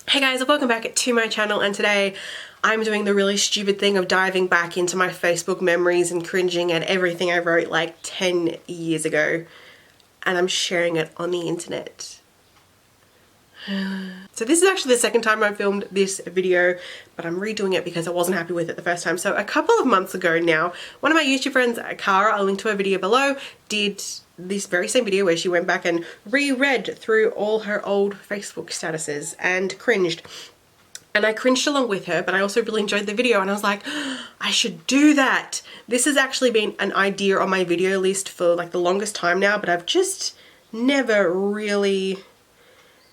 Hey guys, welcome back to my channel, and today I'm doing the really stupid thing of diving back into my Facebook memories and cringing at everything I wrote like 10 years ago, and I'm sharing it on the internet. So this is actually the second time I filmed this video, but I'm redoing it because I wasn't happy with it the first time. So a couple of months ago now, one of my YouTube friends, Cara, I'll link to her video below, did this very same video where she went back and reread through all her old Facebook statuses and cringed. And I cringed along with her, but I also really enjoyed the video, and I was like, I should do that. This has actually been an idea on my video list for like the longest time now, but I've just never really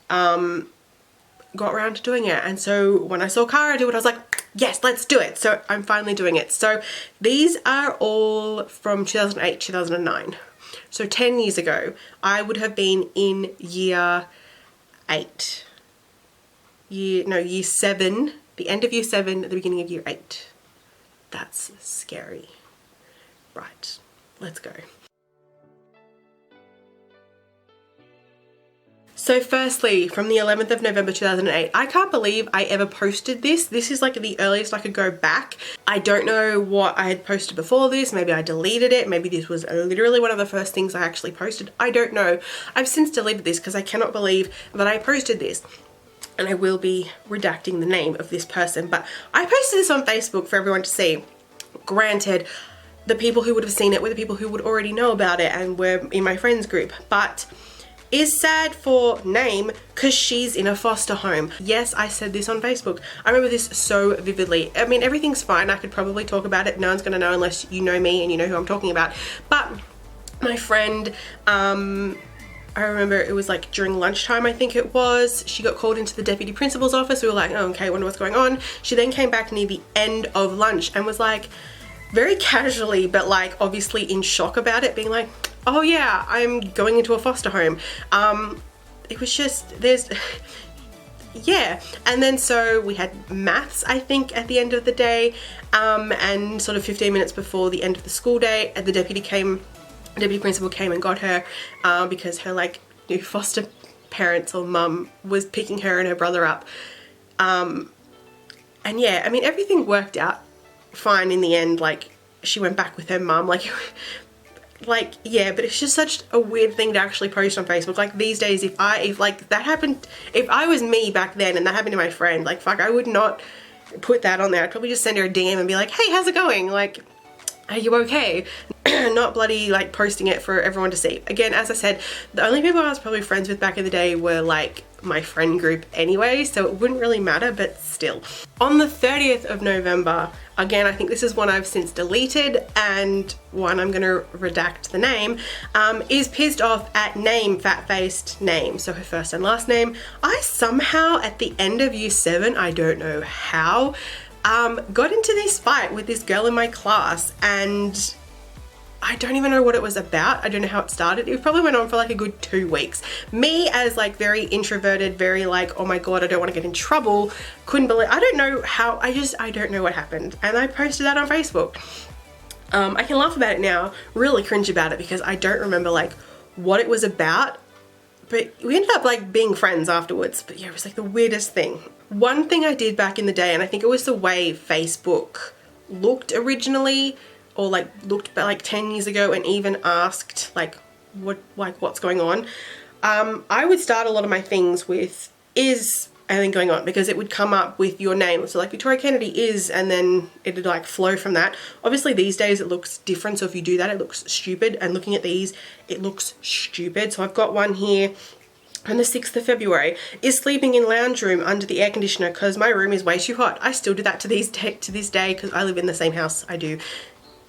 got around to doing it. And so when I saw Cara do it, I was like, yes, let's do it. So I'm finally doing it. So these are all from 2008, 2009. So 10 years ago, I would have been in year 8. Year 7, the end of year 7, the beginning of year 8. That's scary. Right, let's go. So firstly, from the 11th of November 2008, I can't believe I ever posted this. This is like the earliest I could go back. I don't know what I had posted before this. Maybe I deleted it. Maybe this was literally one of the first things I actually posted. I don't know. I've since deleted this because I cannot believe that I posted this. And I will be redacting the name of this person. But I posted this on Facebook for everyone to see. Granted, the people who would have seen it were the people who would already know about it and were in my friends group. But is sad for name because she's in a foster home. Yes, I said this on Facebook. I remember this so vividly. I mean, everything's fine. I could probably talk about it. No one's gonna know unless you know me and you know who I'm talking about. But my friend, I remember it was like during lunchtime, I think it was. She got called into the deputy principal's office. We were like, oh, okay, wonder what's going on. She then came back near the end of lunch and was like, very casually, but like obviously in shock about it, being like, oh yeah, I'm going into a foster home. It was just, yeah. And then so we had maths, I think, at the end of the day, and sort of 15 minutes before the end of the school day, the deputy principal came and got her because her like new foster parents or mum was picking her and her brother up. And yeah, I mean, everything worked out fine in the end. Like, she went back with her mum, like yeah, but it's just such a weird thing to actually post on Facebook. Like these days, if like that happened, if I was me back then and that happened to my friend, like fuck, I would not put that on there. I'd probably just send her a DM and be like, hey, how's it going? Like, are you okay? Not bloody like posting it for everyone to see. Again, as I said, the only people I was probably friends with back in the day were like my friend group anyway, so it wouldn't really matter, but still. On the 30th of November, again, I think this is one I've since deleted and one I'm gonna redact the name, is pissed off at name, fat-faced name. So her first and last name. I somehow at the end of year 7, I don't know how, got into this fight with this girl in my class, and I don't even know what it was about. I don't know how it started. It probably went on for like a good 2 weeks. Me as like very introverted, very like, oh my God, I don't want to get in trouble. Couldn't believe, I don't know how, I don't know what happened. And I posted that on Facebook. I can laugh about it now, really cringe about it because I don't remember like what it was about. But we ended up like being friends afterwards. But yeah, it was like the weirdest thing. One thing I did back in the day, and I think it was the way Facebook looked originally, or like looked like 10 years ago and even asked like what's going on. I would start a lot of my things with is anything going on, because it would come up with your name. So like Victoria Kennedy is, and then it'd like flow from that. Obviously these days it looks different. So if you do that, it looks stupid. And looking at these, it looks stupid. So I've got one here on the 6th of February, is sleeping in lounge room under the air conditioner because my room is way too hot. I still do that to this day because I live in the same house I do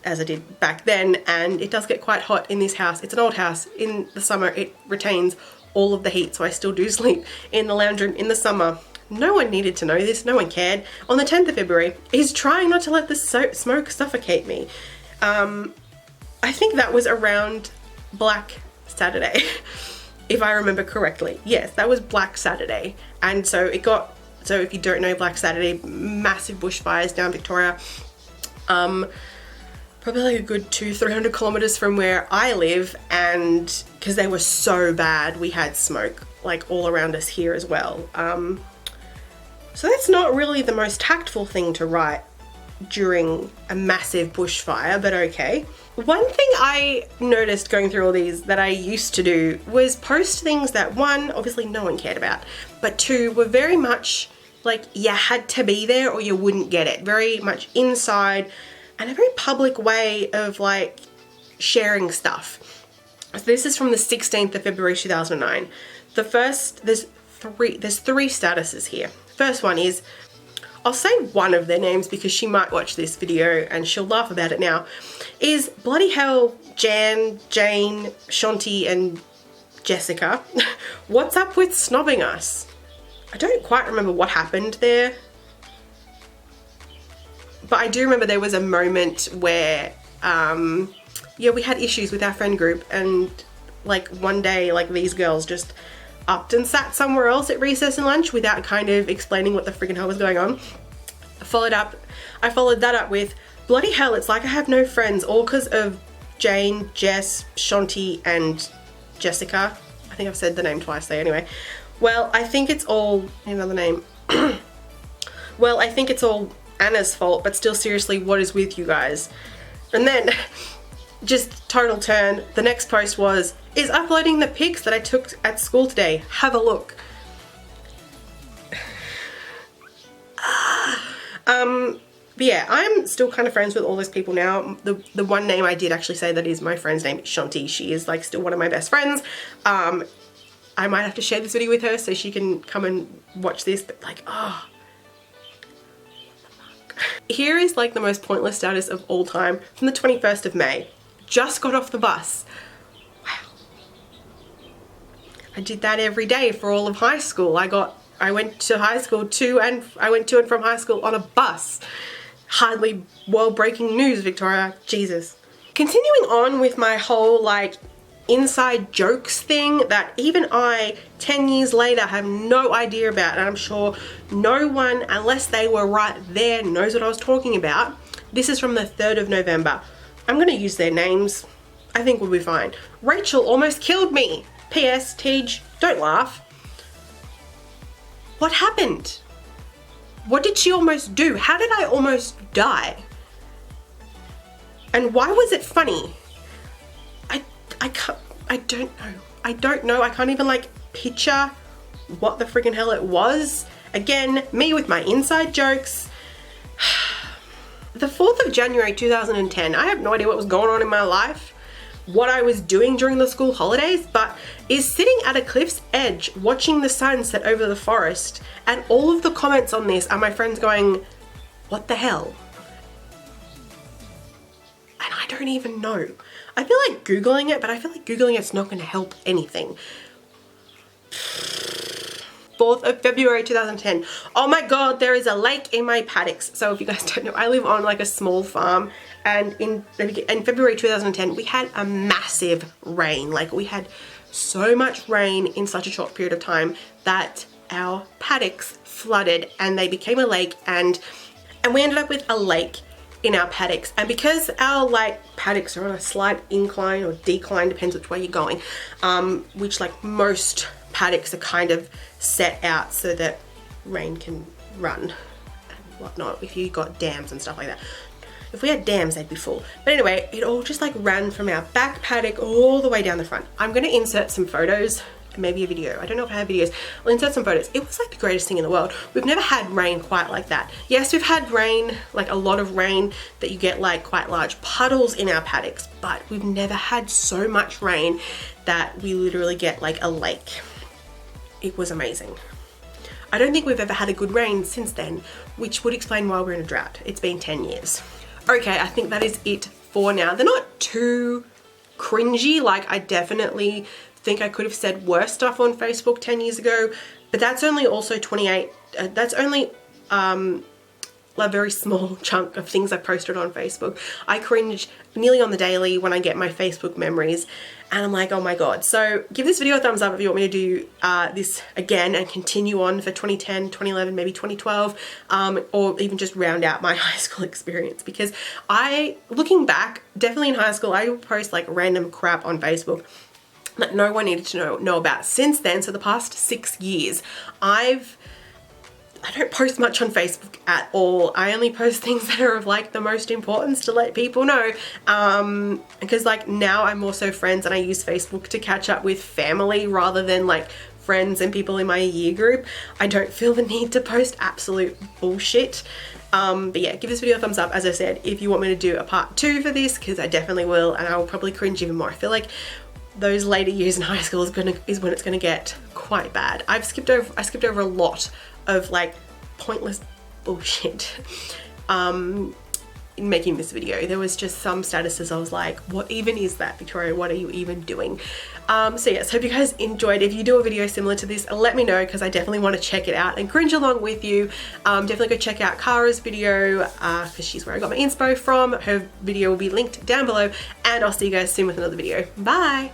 as I did back then, and it does get quite hot in this house. It's an old house. In the summer it retains all of the heat, so I still do sleep in the lounge room in the summer. No one needed to know this, no one cared. On the 10th of February, is trying not to let the smoke suffocate me. I think that was around Black Saturday, if I remember correctly. Yes, that was Black Saturday. And so it got, so if you don't know Black Saturday, massive bushfires down Victoria. Probably like a good 200-300 kilometers from where I live, and because they were so bad, we had smoke like all around us here as well. So that's not really the most tactful thing to write during a massive bushfire, but okay. One thing I noticed going through all these that I used to do was post things that, one, obviously no one cared about, but two, were very much like you had to be there or you wouldn't get it. Very much inside and a very public way of like sharing stuff. So this is from the 16th of February 2009. The first, there's three statuses here. First one is, I'll say one of their names because she might watch this video and she'll laugh about it now, is bloody hell Jan, Jane, Shanti and Jessica. What's up with snobbing us? I don't quite remember what happened there, but I do remember there was a moment where, yeah, we had issues with our friend group, and like one day, like these girls just upped and sat somewhere else at recess and lunch without kind of explaining what the friggin' hell was going on. I followed that up with, bloody hell, it's like I have no friends, all because of Jane, Jess, Shanti and Jessica. I think I've said the name twice there anyway. Well, I think it's all, another name. Well, I think it's all Anna's fault, but still seriously, what is with you guys? And then, just total turn, the next post was, is uploading the pics that I took at school today. Have a look. But yeah, I'm still kind of friends with all those people now. The one name I did actually say that is my friend's name, Shanti. She is like still one of my best friends. I might have to share this video with her so she can come and watch this, but like, oh. Here is like the most pointless status of all time from the 21st of May. Just got off the bus. Wow. I did that every day for all of high school. I went to high school I went to and from high school on a bus. Hardly world-breaking news, Victoria. Jesus. Continuing on with my whole like inside jokes thing that even I, 10 years later, have no idea about, and I'm sure no one, unless they were right there, knows what I was talking about. This is from the 3rd of November. I'm gonna use their names. I think we'll be fine. Rachel almost killed me. P.S. Tej, don't laugh. What happened? What did she almost do? How did I almost die? And why was it funny? I don't know. I can't even like picture what the freaking hell it was. Again, me with my inside jokes. The 4th of January 2010, I have no idea what was going on in my life, what I was doing during the school holidays, but is sitting at a cliff's edge watching the sun set over the forest, and all of the comments on this are my friends going, what the hell? And I don't even know. I feel like Googling it, but I feel like Googling it's not going to help anything. 4th of February 2010. Oh my god, there is a lake in my paddocks. So if you guys don't know, I live on like a small farm, and in February 2010 we had a massive rain. Like we had so much rain in such a short period of time that our paddocks flooded and they became a lake, and we ended up with a lake in our paddocks. And because our like paddocks are on a slight incline or decline, depends which way you're going, which like most paddocks are kind of set out so that rain can run and whatnot if you got dams and stuff like that. If we had dams, they'd be full. But anyway, it all just like ran from our back paddock all the way down the front. I'm gonna insert some photos, maybe a video. I don't know if I have videos. I'll insert some photos. It was like the greatest thing in the world. We've never had rain quite like that. Yes, we've had rain, like a lot of rain that you get like quite large puddles in our paddocks, but we've never had so much rain that we literally get like a lake. It was amazing. I don't think we've ever had a good rain since then, which would explain why we're in a drought. It's been 10 years. Okay, I think that is it for now. They're not too cringy. Like I definitely think I could have said worse stuff on Facebook 10 years ago, but that's only also 28, that's only a very small chunk of things I posted on Facebook. I cringe nearly on the daily when I get my Facebook memories, and I'm like, oh my god. So give this video a thumbs up if you want me to do this again and continue on for 2010, 2011, maybe 2012, or even just round out my high school experience, because looking back, definitely in high school, I would post like random crap on Facebook that no one needed to know about. Since then, so the past 6 years, I've I don't post much on Facebook at all. I only post things that are of like the most importance to let people know, because like now I'm also friends and I use Facebook to catch up with family rather than like friends and people in my year group. I don't feel the need to post absolute bullshit. But yeah, give this video a thumbs up, as I said, if you want me to do a part 2 for this, because I definitely will, and I will probably cringe even more. I feel like those later years in high school is when it's gonna get quite bad. I skipped over a lot of like pointless bullshit in making this video. There was just some statuses I was like, what even is that, Victoria? What are you even doing? So yes, hope you guys enjoyed. If you do a video similar to this, let me know, because I definitely want to check it out and cringe along with you. Definitely go check out Kara's video, because she's where I got my inspo from. Her video will be linked down below, and I'll see you guys soon with another video. Bye!